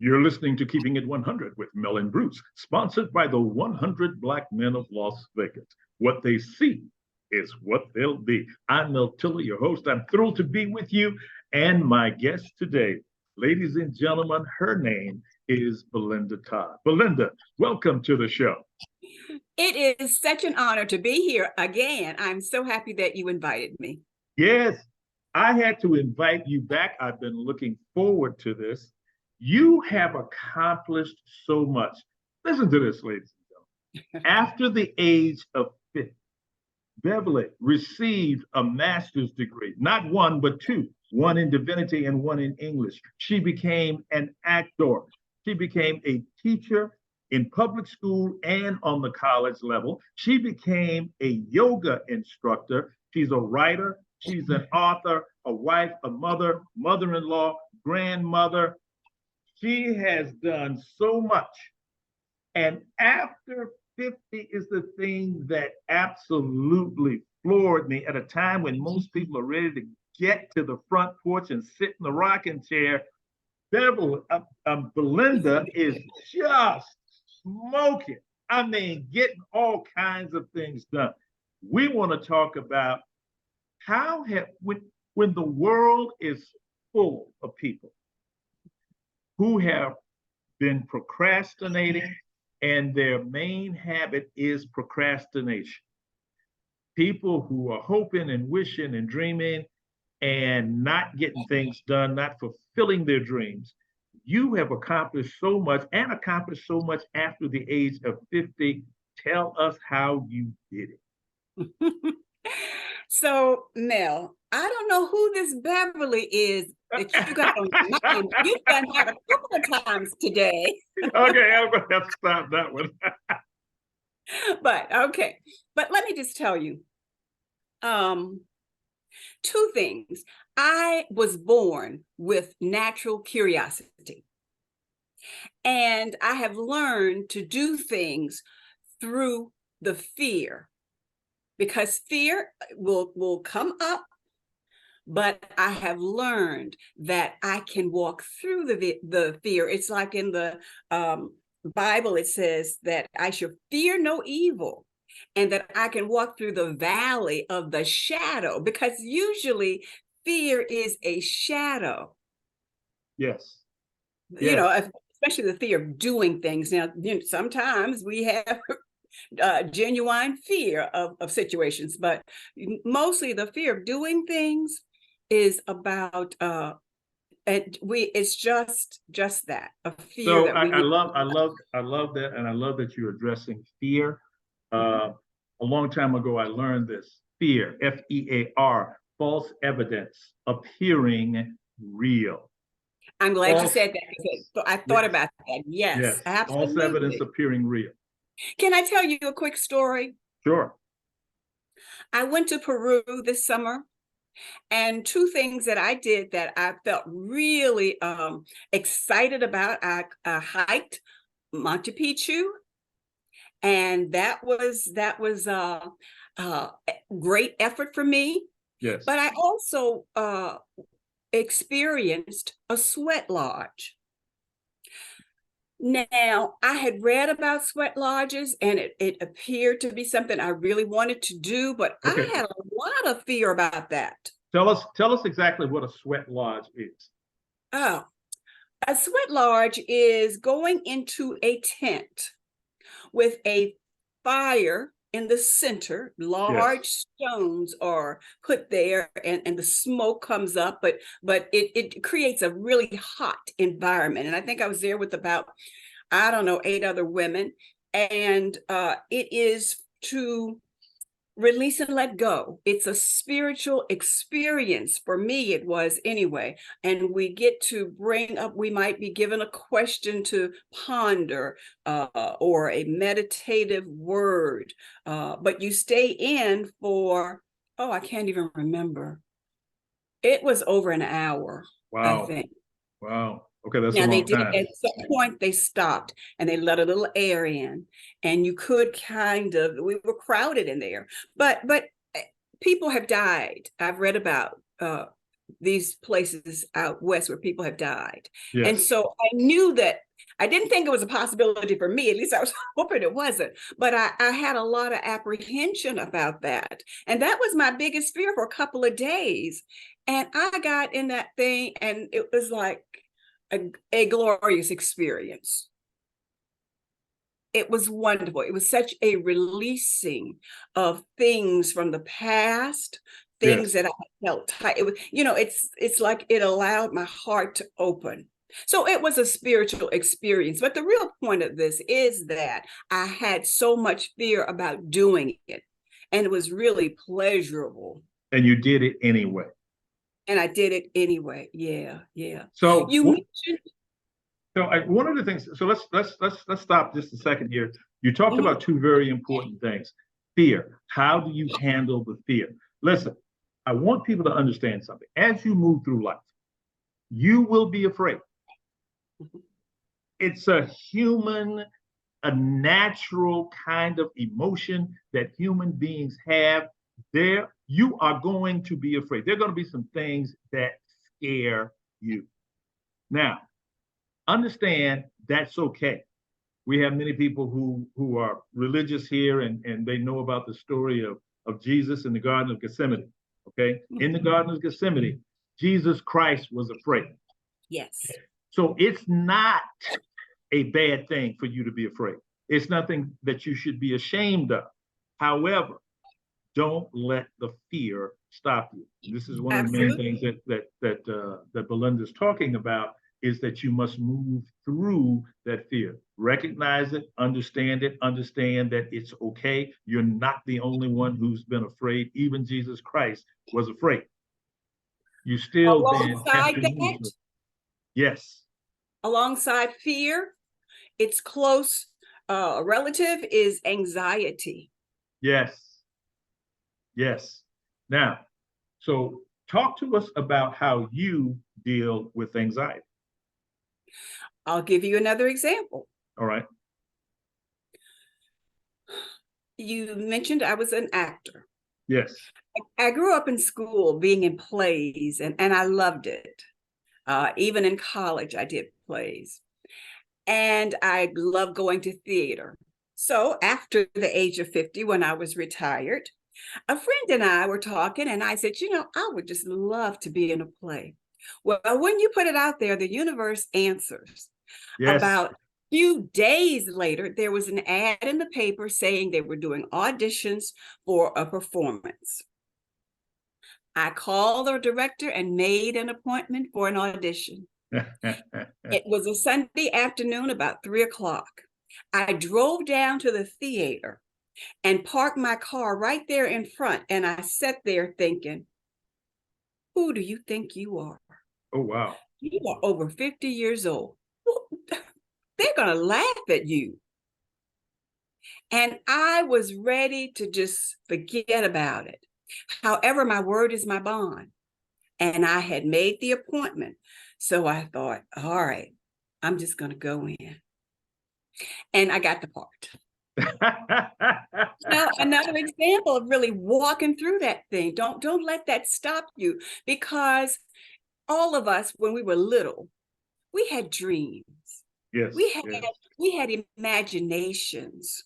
You're listening to Keeping It 100 with Mel and Bruce, sponsored by the 100 Black Men of Las Vegas. What they see is what they'll be. I'm Mel Tiller, your host. I'm thrilled to be with you. And my guest today, ladies and gentlemen, her name is Belinda Todd. Belinda, welcome to the show. It is such an honor to be here again. I'm so happy that you invited me. Yes, I had to invite you back. I've been looking forward to this. You have accomplished so much. Listen to this, ladies and gentlemen. After the age of 50, Beverly received a master's degree, not one, but two, one in divinity and one in English. She became an actor. She became a teacher in public school and on the college level. She became a yoga instructor. She's a writer. She's an author, a wife, a mother, mother-in-law, grandmother. She has done so much. And after 50 is the thing that absolutely floored me at a time when most people are ready to get to the front porch and sit in the rocking chair. Belinda is just smoking. I mean, getting all kinds of things done. We want to talk about when the world is full of people who have been procrastinating, and their main habit is procrastination. People who are hoping and wishing and dreaming and not getting things done, not fulfilling their dreams. You have accomplished so much and accomplished so much after the age of 50. Tell us how you did it. So, Mel, I don't know who this Beverly is that you got on your mind. You've done that a couple of times today. Okay, I'm going to have to stop that one. But let me just tell you two things. I was born with natural curiosity, and I have learned to do things through the fear, because fear will come up, but I have learned that I can walk through the fear. It's like in the Bible, it says that I should fear no evil, and that I can walk through the valley of the shadow, because usually fear is a shadow. Yes. You know, especially the fear of doing things. Now, sometimes we have genuine fear of situations, but mostly the fear of doing things is about it's just that, a fear. So that I love that, and I love that you're addressing fear. A long time ago, I learned this: fear, F-E-A-R, false evidence appearing real. I'm glad you said that, because I thought about that. Yes, absolutely. False evidence appearing real. Can I tell you a quick story? Sure. I went to Peru this summer, and two things that I did that I felt really excited about. I hiked Machu Picchu, and that was great effort for me. Yes. But I also experienced a sweat lodge. Now, I had read about sweat lodges, and it appeared to be something I really wanted to do, but I had a lot of fear about that. Tell us exactly what a sweat lodge is. Oh, a sweat lodge is going into a tent with a fire in the center. Large stones are put there, and the smoke comes up, but it creates a really hot environment. And I think I was there with about, I don't know, 8 other women. And it is to release and let go. It's a spiritual experience. For me, it was anyway. And we get to bring up, we might be given a question to ponder or a meditative word, but you stay in for, I can't even remember. It was over an hour, wow. I think. Wow. Okay, that's now a long they did time. At some point they stopped and they let a little air in, and you could we were crowded in there, but people have died. I've read about these places out west where people have died. Yes. And so I knew that I didn't think it was a possibility for me. At least I was hoping it wasn't. But I had a lot of apprehension about that. And that was my biggest fear for a couple of days. And I got in that thing, and it was like a glorious experience. It was wonderful. It was such a releasing of things from the past, things Yes. that I felt tight. It was, it's like it allowed my heart to open. So it was a spiritual experience. But the real point of this is that I had so much fear about doing it, and it was really pleasurable. And you did it anyway. And I did it anyway. Yeah, yeah. So You mentioned. So one of the things, so let's stop just a second here. You talked about two very important things. Fear. How do you handle the fear? Listen, I want people to understand something. As you move through life, you will be afraid. It's a human, a natural kind of emotion that human beings have. There, you are going to be afraid. There are going to be some things that scare you. Now, understand that's okay. We have many people who are religious here, and they know about the story of Jesus in the Garden of Gethsemane. Okay, in the Garden of Gethsemane, Jesus Christ was afraid. Yes. So it's not a bad thing for you to be afraid. It's nothing that you should be ashamed of. However, don't let the fear stop you. This is one of the main things that Belinda's talking about, is that you must move through that fear. Recognize it, understand that it's okay. You're not the only one who's been afraid. Even Jesus Christ was afraid. You still then have to move through. Yes. Alongside fear, its close relative is anxiety. Yes. Yes. Now, so talk to us about how you deal with anxiety. I'll give you another example. All right. You mentioned I was an actor. Yes. I grew up in school being in plays, and I loved it. Even in college, I did plays. And I loved going to theater. So after the age of 50, when I was retired, a friend and I were talking, and I said, I would just love to be in a play. Well, when you put it out there, the universe answers. Yes. About a few days later, there was an ad in the paper saying they were doing auditions for a performance. I called the director and made an appointment for an audition. It was a Sunday afternoon about 3:00. I drove down to the theater and parked my car right there in front. And I sat there thinking, who do you think you are? Oh, wow. You are over 50 years old. They're going to laugh at you. And I was ready to just forget about it. However, my word is my bond. And I had made the appointment. So I thought, all right, I'm just going to go in. And I got the part. Now, another example of really walking through that thing. Don't let that stop you, because all of us, when we were little, we had dreams. Yes. We had imaginations.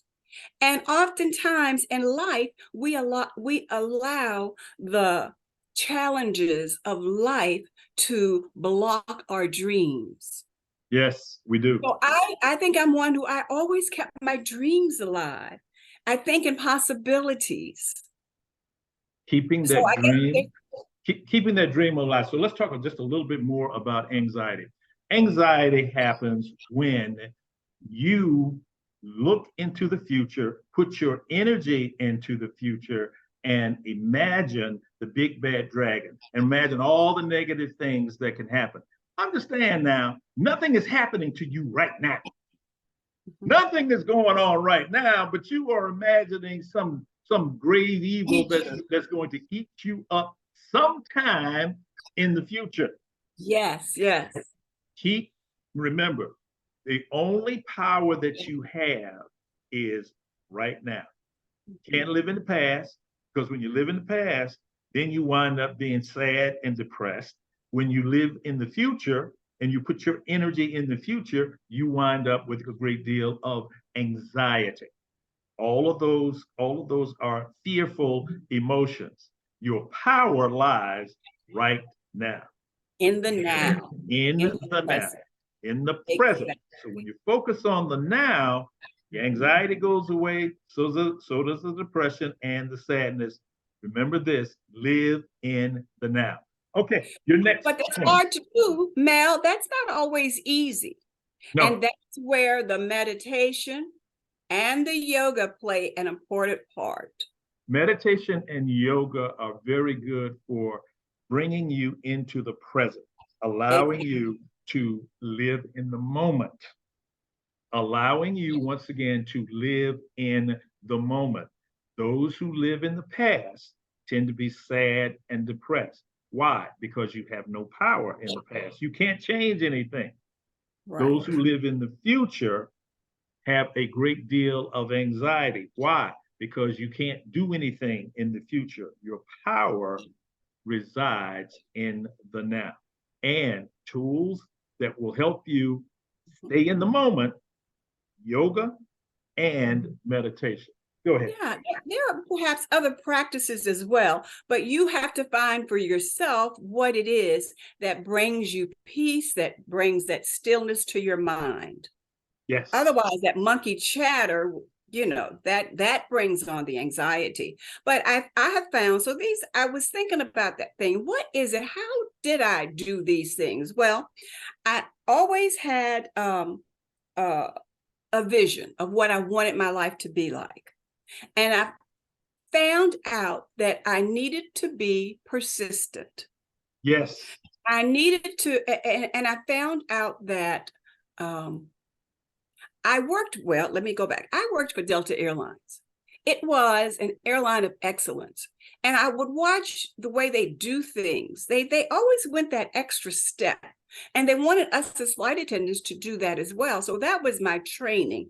And oftentimes in life, we allow the challenges of life to block our dreams. Yes, we do. So I think I'm one who I always kept my dreams alive. I think in possibilities. Keeping that dream alive. So let's talk just a little bit more about anxiety. Anxiety happens when you look into the future, put your energy into the future, and imagine the big bad dragon. Imagine all the negative things that can happen. Understand now, nothing is happening to you right now. Nothing is going on right now, but you are imagining some grave evil that's going to eat you up sometime in the future. Yes, yes. Remember, the only power that you have is right now. You can't live in the past, because when you live in the past, then you wind up being sad and depressed. When you live in the future and you put your energy in the future, you wind up with a great deal of anxiety. All of those are fearful emotions. Your power lies right now. In the now. In In the now. present. In the present. Exactly. So when you focus on the now, your anxiety goes away, so does the depression and the sadness. Remember this, live in the now. Okay, your next But it's point. hard to do, Mel. That's not always easy. No, And that's where the meditation and the yoga play an important part. meditation and yoga are very good for bringing you into the present, allowing you to live in the moment, allowing you once again to live in the moment. Those who live in the past tend to be sad and depressed. Why? Because you have no power in the past. You can't change anything. Right. Those who live in the future have a great deal of anxiety. Why? Because you can't do anything in the future. Your power resides in the now. And tools that will help you stay in the moment, yoga and meditation. Go ahead. Yeah, there are perhaps other practices as well, but you have to find for yourself what it is that brings you peace, that brings that stillness to your mind. Yes. Otherwise, that monkey chatter, that brings on the anxiety. But I have found, so I was thinking about that thing. What is it? How did I do these things? Well, I always had a vision of what I wanted my life to be like. And I found out that I needed to be persistent. Yes. I needed to, and I found out that I worked, well, let me go back. I worked for Delta Airlines. It was an airline of excellence. And I would watch the way they do things. They always went that extra step. And they wanted us as flight attendants to do that as well. So that was my training.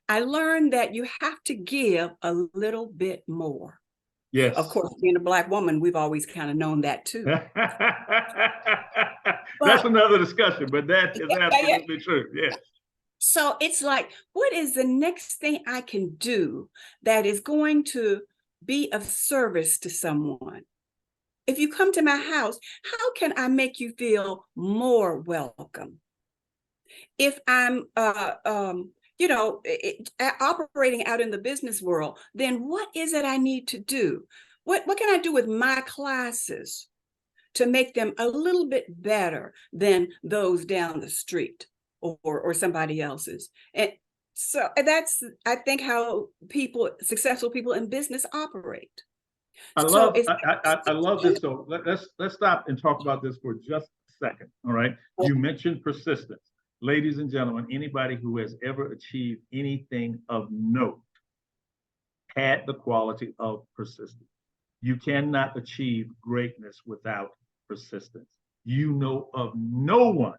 I learned that you have to give a little bit more. Yes. Of course, being a Black woman, we've always kind of known that too. That's another discussion, but that is absolutely true. Yes. So it's like, what is the next thing I can do that is going to be of service to someone? If you come to my house, how can I make you feel more welcome? If I'm operating out in the business world, then what is it I need to do? What can I do with my classes to make them a little bit better than those down the street or somebody else's? And so that's, I think, how successful people in business operate. I love this. So let's stop and talk about this for just a second. All right. You mentioned persistence. Ladies and gentlemen, anybody who has ever achieved anything of note had the quality of persistence. You cannot achieve greatness without persistence. You know of no one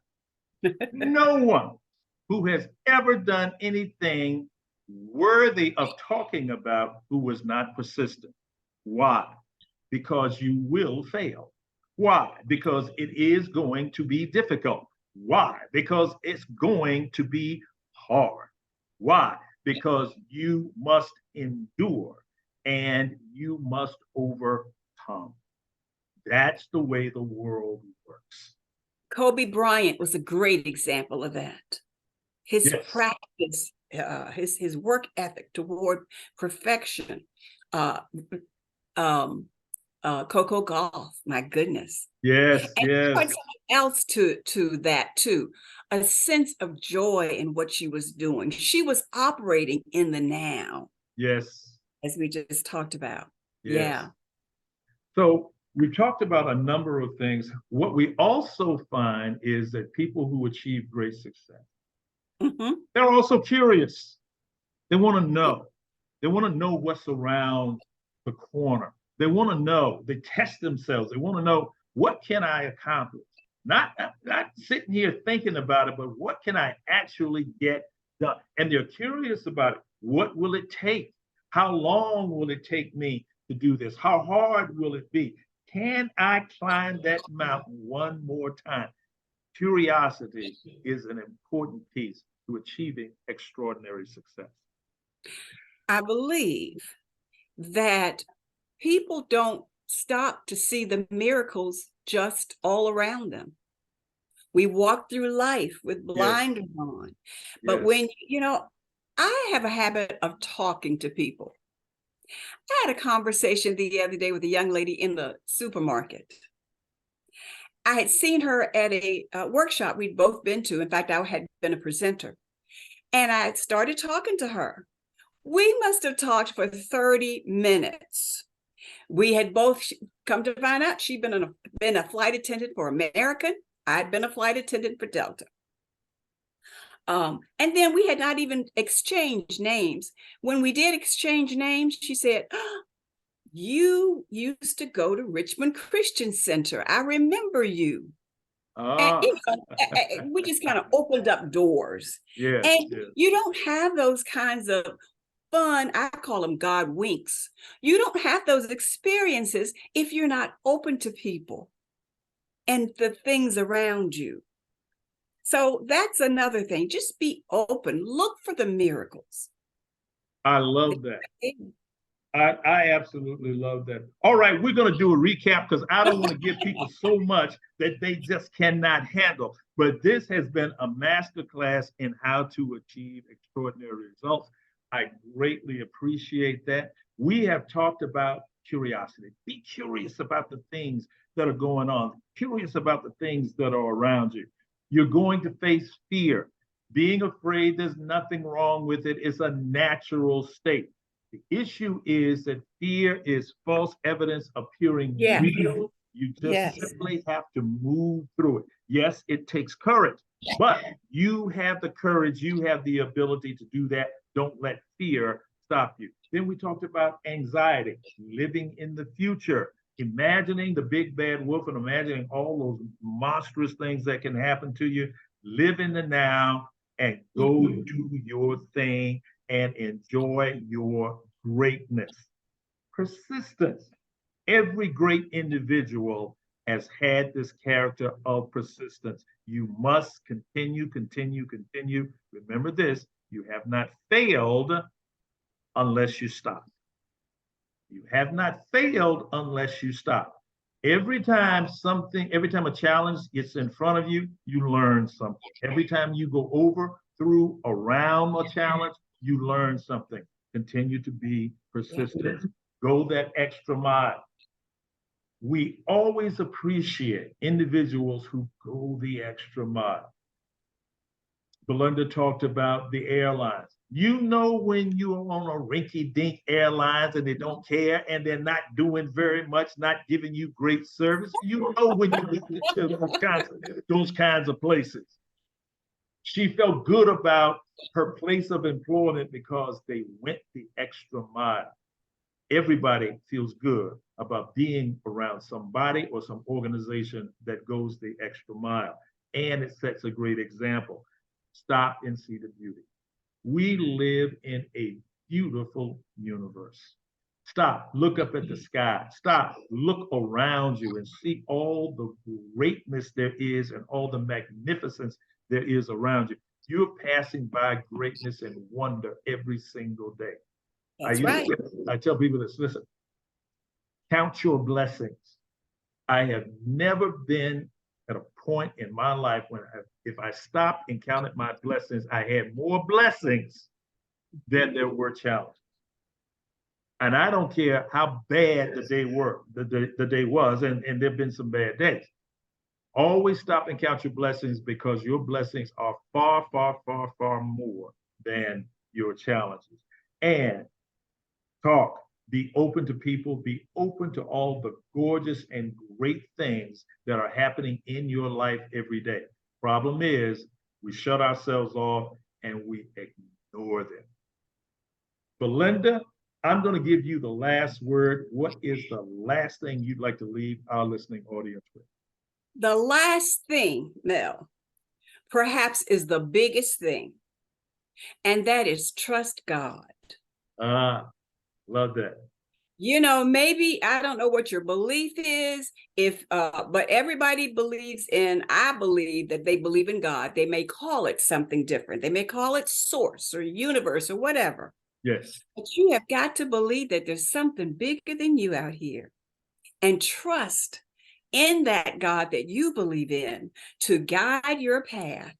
who has ever done anything worthy of talking about who was not persistent. Why? Because you will fail. Why? Because it is going to be difficult. Why? Because it's going to be hard. Why? Because you must endure and you must overcome. That's the way the world works. Kobe Bryant was a great example of that. His practice, his work ethic toward perfection. Coco Gauff, my goodness. Yes, and yes. Something else to that too, a sense of joy in what she was doing. She was operating in the now. Yes. As we just talked about. Yes. Yeah. So we talked about a number of things. What we also find is that people who achieve great success, they're also curious. They want to know. They want to know what's around the corner. They want to know. They test themselves. They want to know, what can I accomplish? Not sitting here thinking about it, but what can I actually get done? And they're curious about it. What will it take? How long will it take me to do this? How hard will it be? Can I climb that mountain one more time? Curiosity is an important piece to achieving extraordinary success. I believe that people don't stop to see the miracles just all around them. We walk through life with blinders on. But when, I have a habit of talking to people. I had a conversation the other day with a young lady in the supermarket. I had seen her at a workshop we'd both been to. In fact, I had been a presenter. And I started talking to her. We must have talked for 30 minutes. We had both come to find out she'd been a flight attendant for American. I'd been a flight attendant for Delta. And then we had not even exchanged names. When we did exchange names, she said, oh, you used to go to Richmond Christian Center. I remember you. And we just kind of opened up doors. You don't have those kinds of fun, I call them God winks. You don't have those experiences if you're not open to people and the things around you. So that's another thing. Just be open. Look for the miracles. I love that. I absolutely love that. All right, we're going to do a recap because I don't want to give people so much that they just cannot handle. But this has been a masterclass in how to achieve extraordinary results. I greatly appreciate that. We have talked about curiosity. Be curious about the things that are going on. Curious about the things that are around you. You're going to face fear. Being afraid, there's nothing wrong with it. It's a natural state. The issue is that fear is false evidence appearing real. You just simply have to move through it. Yes, it takes courage, but you have the courage, you have the ability to do that. Don't let fear stop you. Then we talked about anxiety, living in the future, imagining the big bad wolf and imagining all those monstrous things that can happen to you. Live in the now and go do your thing and enjoy your greatness. Persistence. Every great individual has had this character of persistence. You must continue, continue, continue. Remember this, you have not failed unless you stop. You have not failed unless you stop. Every time a challenge gets in front of you, you learn something. Every time you go over, through, around a challenge, you learn something. Continue to be persistent. Go that extra mile. We always appreciate individuals who go the extra mile. Belinda talked about the airlines. You know when you're on a rinky-dink airlines and they don't care and they're not doing very much, not giving you great service. You know when you get to those kinds of places. She felt good about her place of employment because they went the extra mile. Everybody feels good about being around somebody or some organization that goes the extra mile. And it sets a great example. Stop and see the beauty. We live in a beautiful universe. Stop, look up at the sky. Stop, look around you and see all the greatness there is and all the magnificence there is around you. You're passing by greatness and wonder every single day. That's right. I tell people this, listen, count your blessings. I have never been at a point in my life when if I stopped and counted my blessings, I had more blessings than there were challenges. And I don't care how bad the day was, and there have been some bad days. Always stop and count your blessings because your blessings are far, far, far, far more than your challenges. And talk, be open to people, be open to all the gorgeous and great things that are happening in your life every day. Problem is, we shut ourselves off and we ignore them. Belinda, I'm going to give you the last word. What is the last thing you'd like to leave our listening audience with? The last thing, Mel, perhaps is the biggest thing, and that is trust God. Love that. You know, maybe I don't know what your belief is, but everybody believes in, I believe that they believe in God. They may call it something different. They may call it source or universe or whatever. Yes. But you have got to believe that there's something bigger than you out here, and trust in that God that you believe in to guide your path.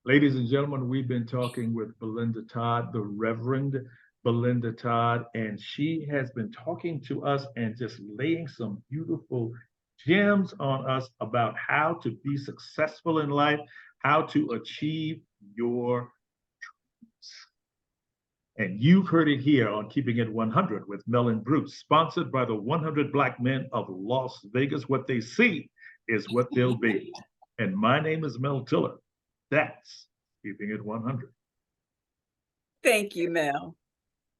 Ladies and gentlemen, we've been talking with Belinda Todd, the Reverend Belinda Todd, and she has been talking to us and just laying some beautiful gems on us about how to be successful in life, how to achieve your dreams. And you've heard it here on Keeping It 100 with Mel and Bruce, sponsored by the 100 Black Men of Las Vegas. What they see is what they'll be. And my name is Mel Tiller. That's Keeping It 100. Thank you, Mel.